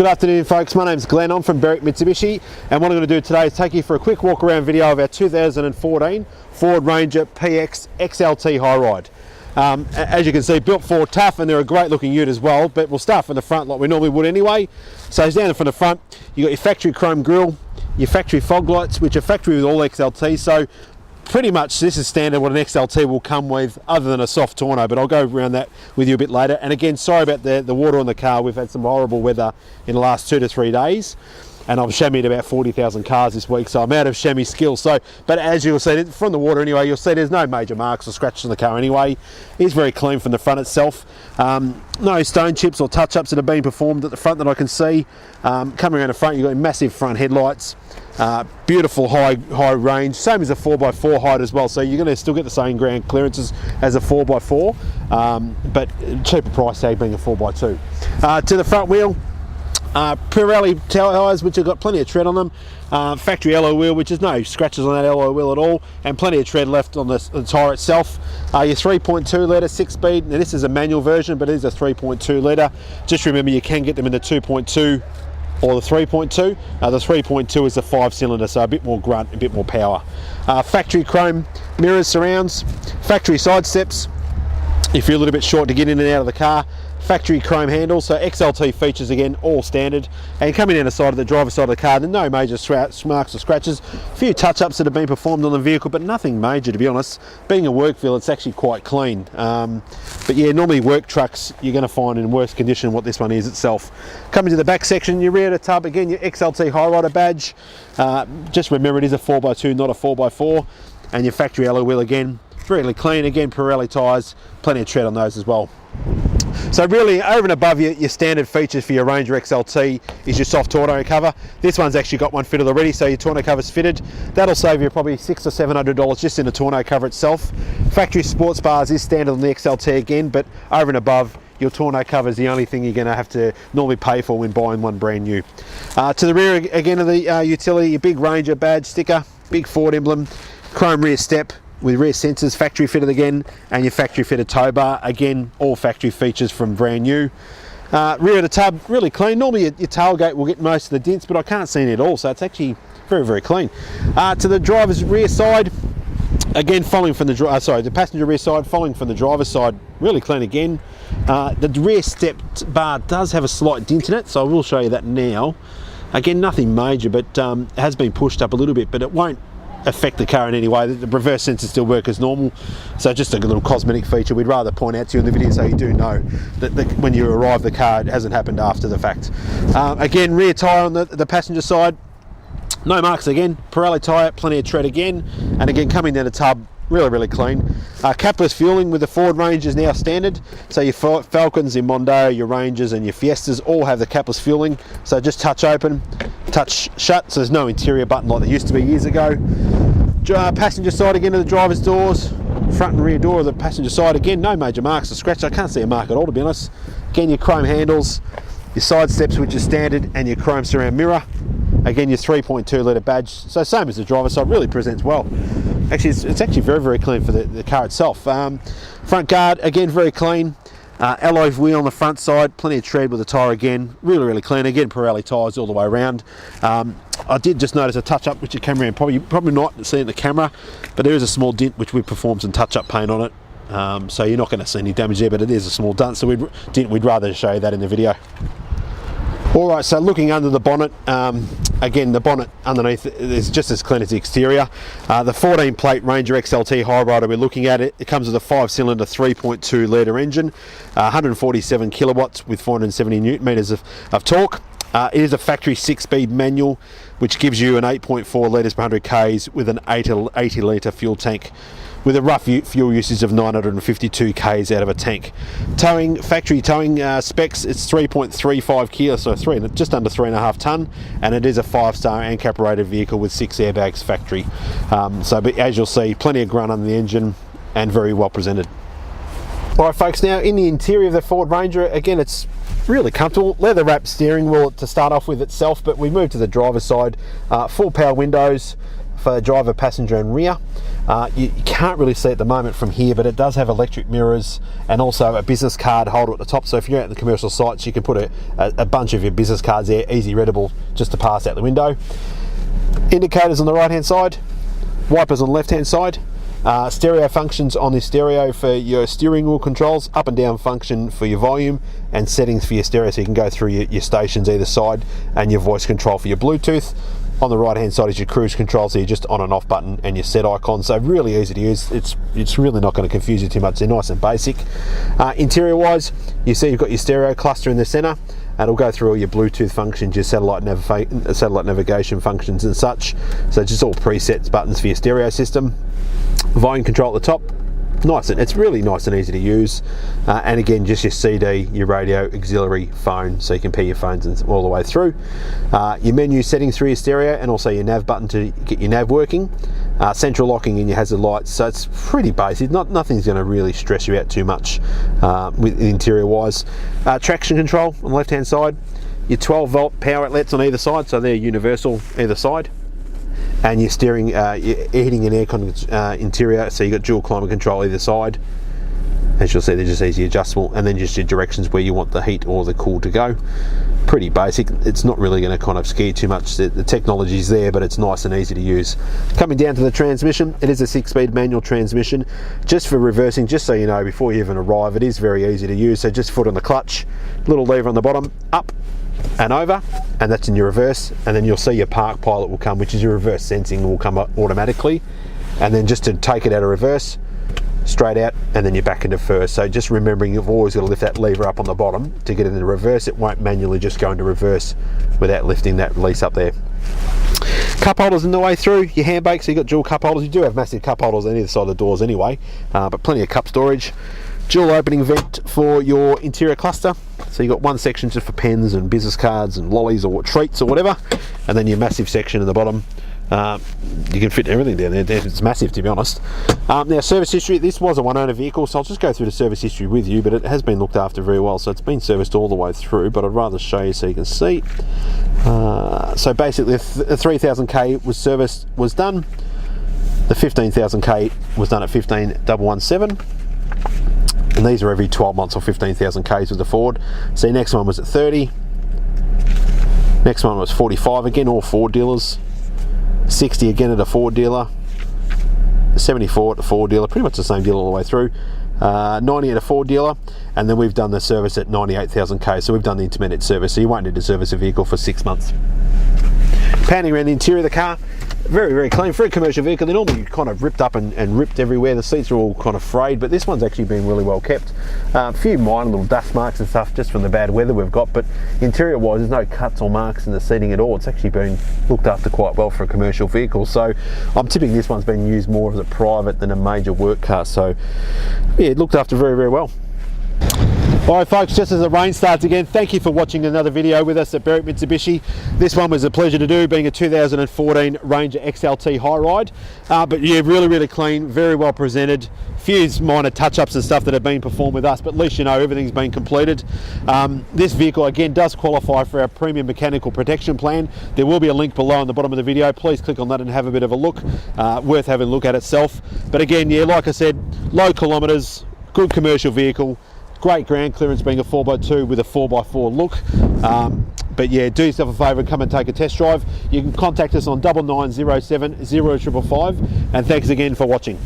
Good afternoon folks, my name's Glenn, I'm from Berwick Mitsubishi, and what I'm going to do today is take you for a quick walk around video of our 2014 Ford Ranger PX XLT High Ride. As you can see, built for tough, and they're a great looking ute as well, but we'll start from the front like we normally would anyway. So down from the front, you've got your factory chrome grille, your factory fog lights, which are factory with all XLT, so pretty much this is standard what an XLT will come with, other than a soft tonneau, but I'll go around that with you a bit later. And again, sorry about the water on the car. We've had some horrible weather in the last 2 to 3 days, and I've chamoised about 40,000 cars this week, so I'm out of chamois skills. So, but as you'll see from the water anyway, you'll see there's no major marks or scratches on the car anyway. It's very clean from the front itself. No stone chips or touch-ups that have been performed at the front that I can see. Coming around the front, you've got massive front headlights. Beautiful high range, same as a 4x4 height as well, so you're going to still get the same ground clearances as a 4x4, but cheaper price tag being a 4x2. To the front wheel, Pirelli tyres, which have got plenty of tread on them. Factory alloy wheel, which is no scratches on that alloy wheel at all, and plenty of tread left on the tyre itself. Your 3.2 litre 6-speed, now this is a manual version, but it is a 3.2 litre. Just remember, you can get them in the 2.2 or the 3.2. The 3.2 is the 5-cylinder, so a bit more grunt, a bit more power. Factory chrome mirrors, surrounds, factory side steps if you're a little bit short to get in and out of the car. Factory chrome handles, so XLT features again, all standard. And coming down the side of the driver's side of the car, there's no major marks or scratches. A few touch-ups that have been performed on the vehicle, but nothing major, to be honest. Being a work vehicle, it's actually quite clean. But yeah, normally work trucks you're going to find in worse condition than what this one is itself. Coming to the back section, your rear of the tub, again your XLT High Rider badge. Just remember it is a 4x2, not a 4x4. And your factory alloy wheel again, really clean. Again, Pirelli tyres, plenty of tread on those as well. So really, over and above your standard features for your Ranger XLT is your soft tonneau cover. This one's actually got one fitted already, so your tonneau cover's fitted. That'll save you probably $600 or $700 just in the tonneau cover itself. Factory sports bars is standard on the XLT again, but over and above, your tonneau cover is the only thing you're going to have to normally pay for when buying one brand new. To the rear again of the utility, your big Ranger badge sticker, big Ford emblem, chrome rear step with rear sensors, factory fitted again, and your factory fitted tow bar, again all factory features from brand new. Rear of the tub, really clean. Normally your tailgate will get most of the dents, but I can't see any at all, so it's actually very clean. To the driver's rear side, again following from the the passenger rear side, following from the driver's side, really clean again. The rear step bar does have a slight dent in it, so I will show you that now. Again, nothing major, but it has been pushed up a little bit, but it won't affect the car in any way. The reverse sensors still work as normal, so just a little cosmetic feature we'd rather point out to you in the video, so you do know that when you arrive the car, it hasn't happened after the fact. Again, rear tyre on the passenger side, no marks again. Pirelli tyre, plenty of tread again, and again coming down the tub, really clean. Capless fueling with the Ford Rangers now standard, so your Falcons, your Mondeo, your Rangers and your Fiestas all have the capless fueling, so just touch open, touch shut, so there's no interior button like there used to be years ago. Passenger side again of the driver's doors, front and rear door of the passenger side, again no major marks or scratch. I can't see a mark at all, to be honest. Again your chrome handles, your side steps which are standard, and your chrome surround mirror. Again your 3.2 litre badge, so same as the driver's side, really presents well. Actually it's actually very clean for the car itself. Front guard again very clean. Alloy wheel on the front side, plenty of tread with the tyre again, really clean. Again Pirelli tyres all the way around. I did just notice a touch up which you came around, probably not see in the camera, but there is a small dent which we performed some touch up paint on it, so you're not going to see any damage there, but it is a small dent, so we'd rather show you that in the video. Alright, so looking under the bonnet, again the bonnet underneath is just as clean as the exterior. The 14 plate Ranger XLT High Rider we're looking at, it comes with a 5-cylinder 3.2 litre engine, 147 kilowatts with 470 newton meters of torque. It is a factory 6-speed manual which gives you an 8.4 litres per 100 k's with an 80 litre fuel tank, with a rough fuel usage of 952 k's out of a tank. Factory towing specs, it's 3.35 kilos, so just under 3.5 tonne, and it is a 5-star ANCAP rated vehicle with 6 airbags factory. But as you'll see, plenty of grunt on the engine and very well presented. Alright folks, now in the interior of the Ford Ranger, again it's really comfortable. Leather wrapped steering wheel to start off with itself, but we move to the driver's side. Full power windows, for driver, passenger and rear. You can't really see at the moment from here, but it does have electric mirrors and also a business card holder at the top. So if you're out in the commercial sites, you can put a bunch of your business cards there, easy readable, just to pass out the window. Indicators on the right hand side, wipers on the left hand side. Stereo functions on the stereo for your steering wheel controls, up and down function for your volume, and settings for your stereo, so you can go through your stations either side, and your voice control for your Bluetooth. On the right hand side is your cruise control, so you're just on and off button and your set icon, so really easy to use. It's really not going to confuse you too much. They're nice and basic. Interior wise, you see you've got your stereo cluster in the center, and it'll go through all your Bluetooth functions, your satellite navigation functions and such. So just all presets buttons for your stereo system. Volume control at the top, it's really nice and easy to use. And again, just your CD, your radio, auxiliary phone, so you can pair your phones all the way through. Your menu settings through your stereo, and also your nav button to get your nav working. Central locking in your hazard lights, so it's pretty basic. Nothing's going to really stress you out too much with interior wise. Traction control on the left hand side, your 12 volt power outlets on either side, so they're universal either side. And your steering, your heating and air interior, so you've got dual climate control either side. As you'll see, they're just easy adjustable, and then just your directions where you want the heat or the cool to go. Pretty basic. It's not really going to kind of scare you too much. The technology's there, but it's nice and easy to use. Coming down to the transmission, it is a 6-speed manual transmission. Just for reversing, just so you know, before you even arrive, it is very easy to use. So just foot on the clutch, little lever on the bottom, up and over, and that's in your reverse. And then you'll see your park pilot will come, which is your reverse sensing, will come up automatically. And then just to take it out of reverse, straight out, and then you're back into first. So just remembering, you've always got to lift that lever up on the bottom to get it into reverse. It won't manually just go into reverse without lifting that release up there. Cup holders in the way through, your hand brake, so you've got dual cup holders. You do have massive cup holders on either side of the doors anyway, but plenty of cup storage. Dual opening vent for your interior cluster, so you've got one section just for pens and business cards and lollies or treats or whatever, and then your massive section in the bottom. You can fit everything down there. It's massive, to be honest. Now, service history, this was a one-owner vehicle, so I'll just go through the service history with you, but it has been looked after very well, so it's been serviced all the way through, but I'd rather show you so you can see. So basically, the 3,000k was done. The 15,000k was done at 15,117. And these are every 12 months or 15,000k's with the Ford. See, next one was at 30. Next one was 45 again, all Ford dealers. 60 again at a Ford dealer. 74 at the Ford dealer, pretty much the same deal all the way through. 90 at a Ford dealer, and then we've done the service at 98,000k. So we've done the intermittent service, so you won't need to service a vehicle for 6 months. Panning around the interior of the car, very, very clean. For a commercial vehicle, they're normally kind of ripped up and ripped everywhere. The seats are all kind of frayed, but this one's actually been really well kept. A few minor little dust marks and stuff just from the bad weather we've got, but interior wise, there's no cuts or marks in the seating at all. It's actually been looked after quite well for a commercial vehicle. So I'm tipping this one's been used more as a private than a major work car. So yeah, it looked after very, very well. Alright folks, just as the rain starts again, thank you for watching another video with us at Berwick Mitsubishi. This one was a pleasure to do, being a 2014 Ranger XLT high ride. But yeah, really, really clean, very well presented. Few minor touch-ups and stuff that have been performed with us, but at least you know everything's been completed. This vehicle again does qualify for our premium mechanical protection plan. There will be a link below on the bottom of the video. Please click on that and have a bit of a look. Worth having a look at itself. But again, yeah, like I said, low kilometres, good commercial vehicle. Great ground clearance, being a 4x2 with a 4x4 look. But yeah, do yourself a favour and come and take a test drive. You can contact us on 9907 0555, and thanks again for watching.